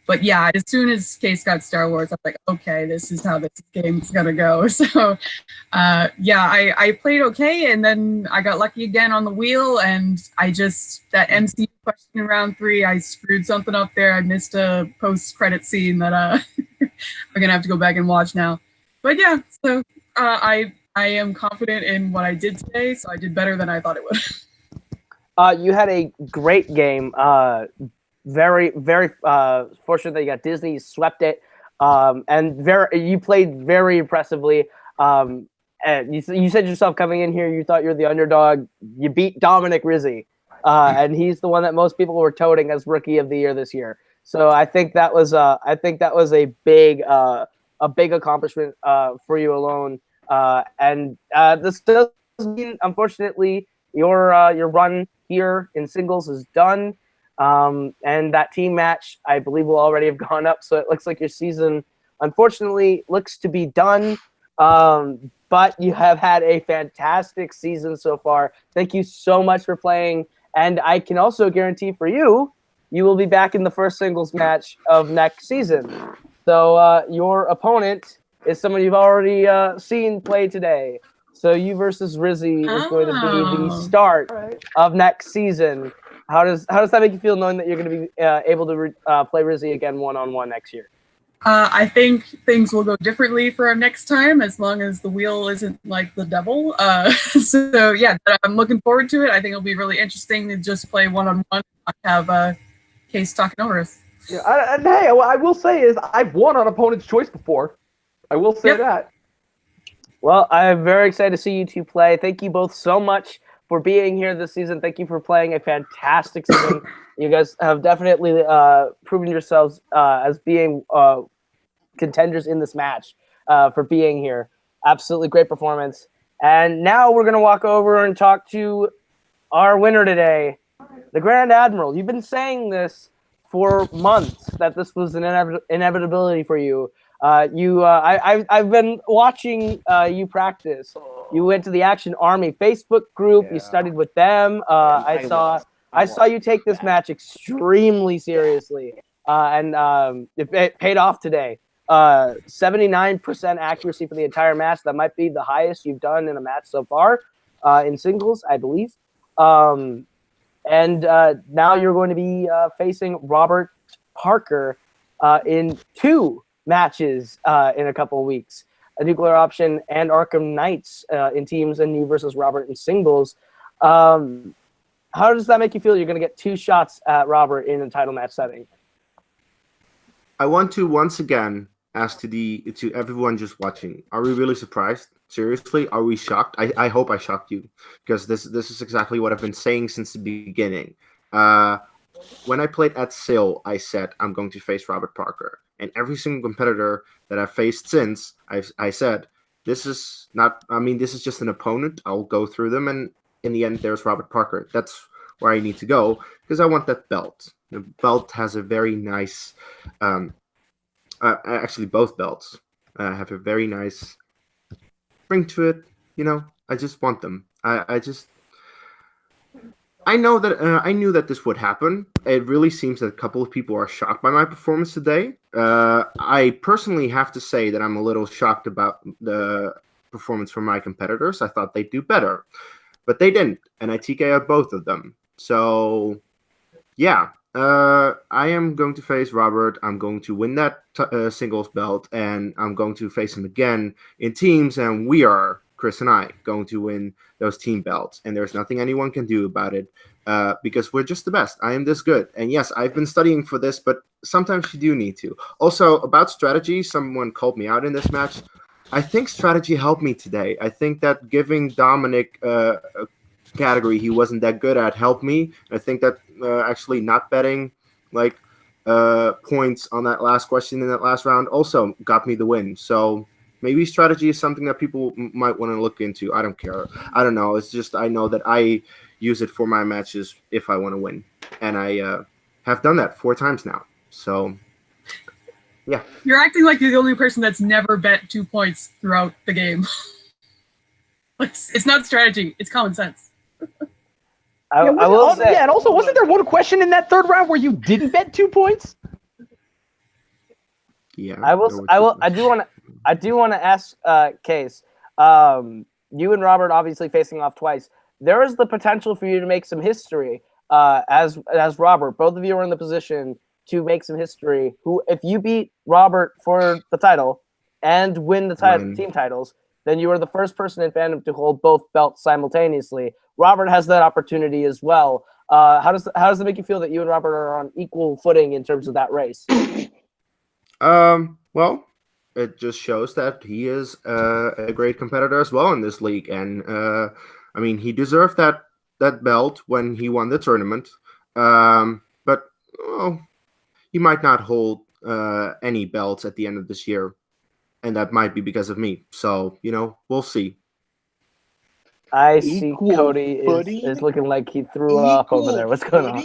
But yeah, as soon as Kees got Star Wars, I'm like, okay, this is how this game's gonna go. So yeah, I played okay, and then I got lucky again on the wheel, and that MC question in round 3, I screwed something up there. I missed a post-credit scene that I'm gonna have to go back and watch now. But yeah, so I am confident in what I did today, so I did better than I thought it would. You had a great game. Very, very fortunate that you got Disney, swept it, and you played very impressively. And you said yourself coming in here, you thought you're the underdog. You beat Dominic Rizzi, and he's the one that most people were touting as Rookie of the Year this year. So I think that was a big accomplishment for you alone. And this does mean, unfortunately, your run here in singles is done. And that team match, I believe, will already have gone up. So it looks like your season, unfortunately, looks to be done. But you have had a fantastic season so far. Thank you so much for playing. And I can also guarantee for you, you will be back in the first singles match of next season. So your opponent is someone you've already seen play today. So you versus Rizzi is going to be the start of next season. How does that make you feel, knowing that you're going to be able to play Rizzi again one-on-one next year? I think things will go differently for our next time, as long as the wheel isn't like the devil. So yeah, I'm looking forward to it. I think it'll be really interesting to just play one-on-one. I have Kees talking over us. Yeah, and hey, what I will say is I've won on opponent's choice before. I will say that. Well, I'm very excited to see you two play. Thank you both so much for being here this season. Thank you for playing a fantastic season. You guys have definitely proven yourselves as being contenders in this match for being here. Absolutely great performance. And now we're going to walk over and talk to our winner today, the Grand Admiral. You've been saying this for months, that this was an inevitability for you. I've been watching you practice. You went to the Action Army Facebook group. Yeah. You studied with them. I saw you take this match extremely seriously, and it paid off today. 79% accuracy for the entire match. That might be the highest you've done in a match so far in singles, I believe. And now you're going to be facing Robert Parker in 2 matches in a couple of weeks. A Nuclear Option and Arkham Knights in teams, and you versus Robert in singles. How does that make you feel? You're going to get 2 shots at Robert in a title match setting. I want to once again ask to everyone just watching: are we really surprised? Seriously, are we shocked? I hope I shocked you, because this is exactly what I've been saying since the beginning. When I played at Sale, I said I'm going to face Robert Parker. And every single competitor that I've faced since, I said, this is just an opponent. I'll go through them, and in the end, there's Robert Parker. That's where I need to go, because I want that belt. The belt has a very nice, actually both belts have a very nice ring to it. You know, I just want them. I know that I knew that this would happen. It really seems that a couple of people are shocked by my performance today. I personally have to say that I'm a little shocked about the performance from my competitors. I thought they'd do better, but they didn't, and I TKO'd both of them. So, yeah, I am going to face Robert. I'm going to win that singles belt, and I'm going to face him again in teams, and we are, Chris and I, going to win those team belts, and there's nothing anyone can do about it. Because we're just the best. I am this good. And yes, I've been studying for this, but sometimes you do need to. Also, about strategy, someone called me out in this match. I think strategy helped me today. I think that giving Dominic a category he wasn't that good at helped me. I think that actually not betting points on that last question in that last round also got me the win. So maybe strategy is something that people might want to look into. I don't care. I don't know. It's just I know that I use it for my matches if I want to win. And I have done that 4 times now. So, yeah. You're acting like you're the only person that's never bet 2 points throughout the game. It's not strategy. It's common sense. I will say. Yeah, and also, wasn't there one question in that 3rd round where you didn't bet 2 points? Yeah. I do want to ask Kees. You and Robert obviously facing off twice. There is the potential for you to make some history as Robert. Both of you are in the position to make some history. Who, if you beat Robert for the title and win the team titles, then you are the first person in fandom to hold both belts simultaneously. Robert has that opportunity as well. How does it make you feel that you and Robert are on equal footing in terms of that race? Well, it just shows that he is a great competitor as well in this league, and I mean, he deserved that belt when he won the tournament, but he might not hold any belts at the end of this year, and that might be because of me. So, we'll see. I see Cody is looking like he threw up over there. What's going on?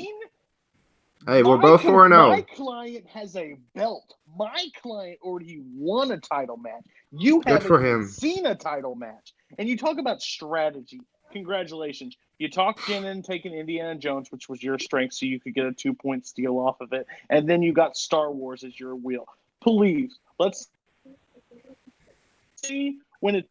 Hey, we're both 4-0. My client has a belt. My client already won a title match. You haven't seen a title match. And you talk about strategy. Congratulations. You talked in taking Indiana Jones, which was your strength, so you could get a 2-point steal off of it. And then you got Star Wars as your wheel. Please, let's see when it's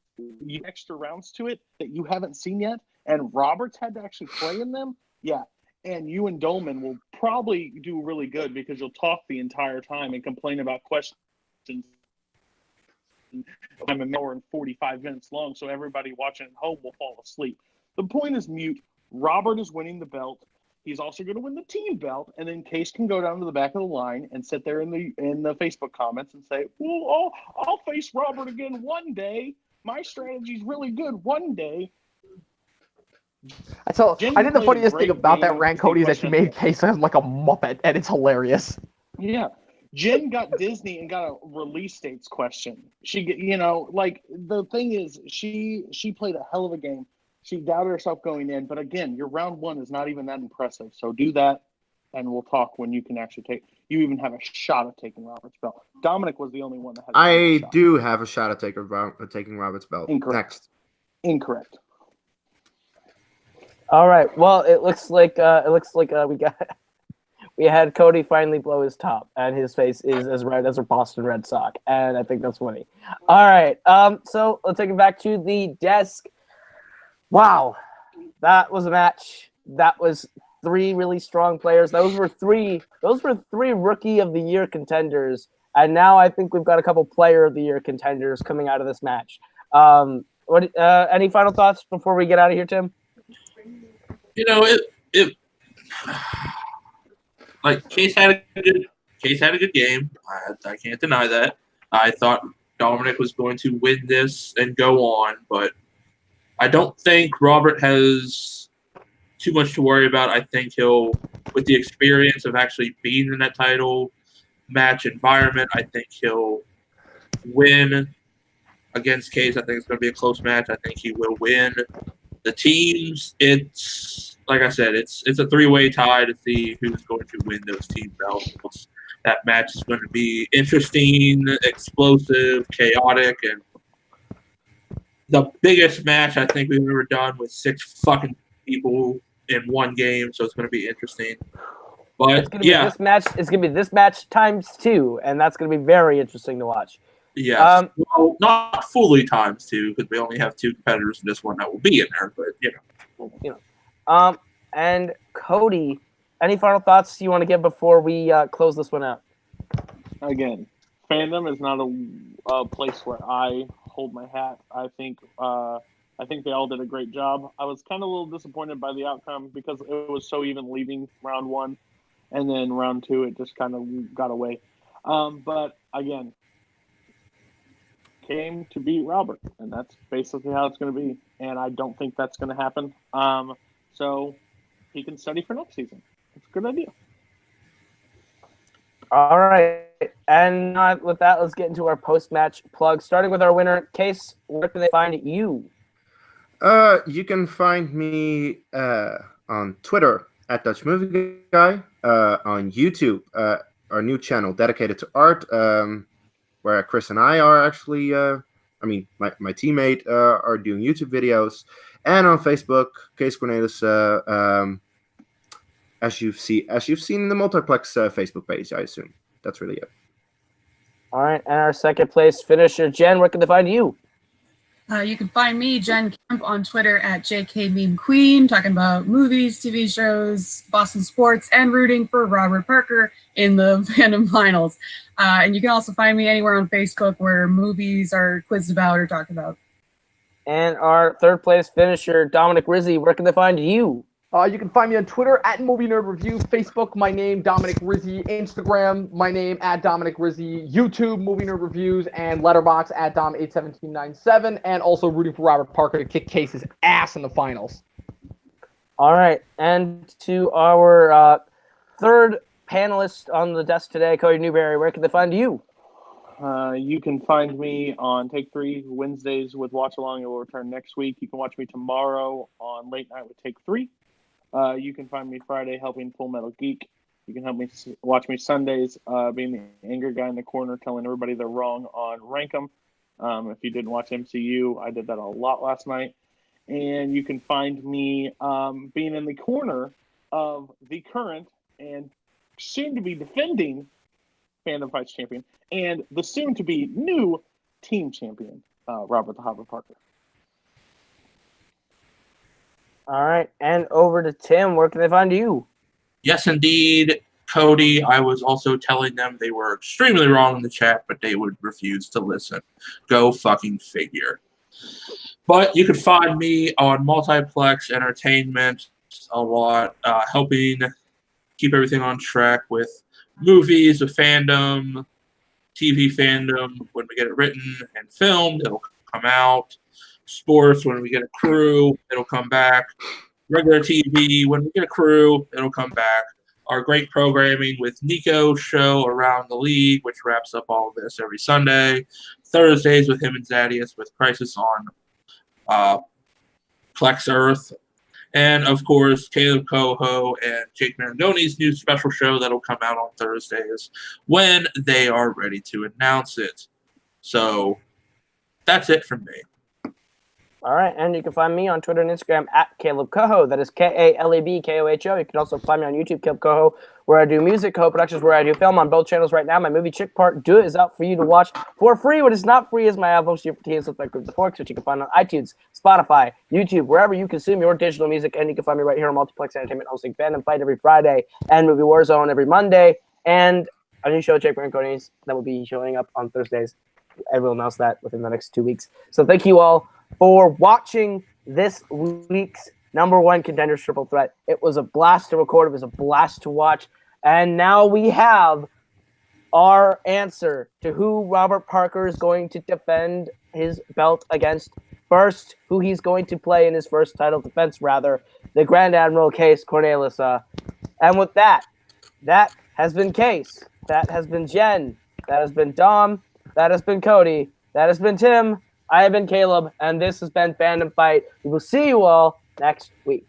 extra rounds to it that you haven't seen yet. And Robert's had to actually play in them. Yeah. And you and Dolman will probably do really good because you'll talk the entire time and complain about questions. I'm an hour and 45 minutes long, so everybody watching at home will fall asleep. The point is mute. Robert is winning the belt. He's also going to win the team belt, and then Kees can go down to the back of the line and sit there in the Facebook comments and say, "Well, I'll face Robert again one day. My strategy's really good one day." I think the funniest thing about that rant, Cody, is that you made Kees sound like a muppet, and it's hilarious. Yeah. Jen got Disney and got a release dates question. The thing is, she played a hell of a game. She doubted herself going in, but again, your round 1 is not even that impressive. So do that, and we'll talk when you can actually you even have a shot at taking Robert's belt. Dominic was the only one that had I do have a shot at taking Robert's belt. Incorrect. Next. Incorrect. All right. Well, it looks like we had Cody finally blow his top, and his face is as red as a Boston Red Sox, and I think that's funny. All right. So let's take it back to the desk. Wow, that was a match. That was 3 really strong players. Those were three Rookie of the Year contenders, and now I think we've got a couple Player of the Year contenders coming out of this match. Any final thoughts before we get out of here, Tim? Kees had a good game. I can't deny that. I thought Dominic was going to win this and go on, but I don't think Robert has too much to worry about. I think he'll, with the experience of actually being in that title match environment, I think he'll win against Kees. I think it's going to be a close match. I think he will win. The teams, it's like I said, it's a 3-way tie to see who's going to win those team belts. That match is going to be interesting, explosive, chaotic, and the biggest match I think we've ever done with 6 fucking people in one game, so it's going to be interesting. But it's going to be this match times 2, and that's going to be very interesting to watch. Yes. Well, not fully times 2 because we only have 2 competitors in this one that will be in there, but And Cody, any final thoughts you want to give before we close this one out? Again, fandom is not a place where I hold my hat. I think they all did a great job. I was kind of a little disappointed by the outcome because it was so even leaving round 1, and then round 2 it just kind of got away. But again, came to beat Robert, and that's basically how it's going to be. And I don't think that's going to happen. So he can study for next season. It's a good idea. All right. And with that, let's get into our post-match plug. Starting with our winner, Kees, where can they find you? You can find me on Twitter at Dutch Movie Guy, on YouTube, our new channel dedicated to art, where Chris and I are actually, my teammate are doing YouTube videos, and on Facebook, Kees Cornelisse, as you've seen in the Multiplex Facebook page, I assume. That's really it. All right, and our second place finisher, Jen, where can they find you? You can find me, Jen Kemp, on Twitter at JKMemeQueen, talking about movies, TV shows, Boston sports, and rooting for Robert Parker in the Fandom Finals. And you can also find me anywhere on Facebook where movies are quizzed about or talked about. And our third place finisher, Dominic Rizzi, where can they find you? You can find me on Twitter at Movie Nerd Review, Facebook, my name, Dominic Rizzi, Instagram, my name, at Dominic Rizzi, YouTube, Movie Nerd Reviews, and Letterboxd at Dom81797, and also rooting for Robert Parker to kick Kees's ass in the finals. All right, and to our third panelist on the desk today, Cody Newberry, where can they find you? You can find me on Take 3 Wednesdays with Watch Along. It will return next week. You can watch me tomorrow on Late Night with Take 3. You can find me Friday helping Full Metal Geek. You can help me watch me Sundays being the angry guy in the corner telling everybody they're wrong on Rankem. If you didn't watch MCU, I did that a lot last night. And you can find me being in the corner of the current and soon-to-be defending Fandom Fight champion and the soon-to-be new team champion, Robert the Hobbit Parker. All right, and over to Tim. Where can they find you? yes, indeed, Cody. I was also telling them they were extremely wrong in the chat, but they would refuse to listen. Go fucking figure. But you can find me on Multiplex Entertainment a lot, helping keep everything on track with movies, with fandom, TV fandom. When we get it written and filmed, it'll come out. Sports, when we get a crew, it'll come back. Regular TV, when we get a crew, it'll come back. Our great programming with Nico's show Around the League, which wraps up all of this every Sunday. Thursdays with him and Zadius with Crisis on Plex Earth. And, of course, Caleb Coho and Jake Marangoni's new special show that'll come out on Thursdays when they are ready to announce it. So that's it from me. All right, and you can find me on Twitter and Instagram at Caleb Coho. That is KALEBKOHO. You can also find me on YouTube, Caleb Coho, where I do music, Coho Productions, where I do film on both channels right now. My movie Chick Part Do It is out for you to watch for free. What is not free is my album, Super Teens with my group, The Forks, which you can find on iTunes, Spotify, YouTube, wherever you consume your digital music. And you can find me right here on Multiplex Entertainment, hosting Fandom Fight every Friday and Movie Warzone every Monday. And a new show, Jake Marangoni's, that will be showing up on Thursdays. I will announce that within the next 2 weeks. So thank you all for watching this week's #1 Contenders Triple Threat. It was a blast to record. It was a blast to watch. And now we have our answer to who Robert Parker is going to defend his belt against first, who he's going to play in his first title defense, rather, the Grand Admiral Kees Cornelisse. And with that, that has been Kees. That has been Jen. That has been Dom. That has been Cody. That has been Tim. I have been Caleb, and this has been Fandom Fight. We will see you all next week.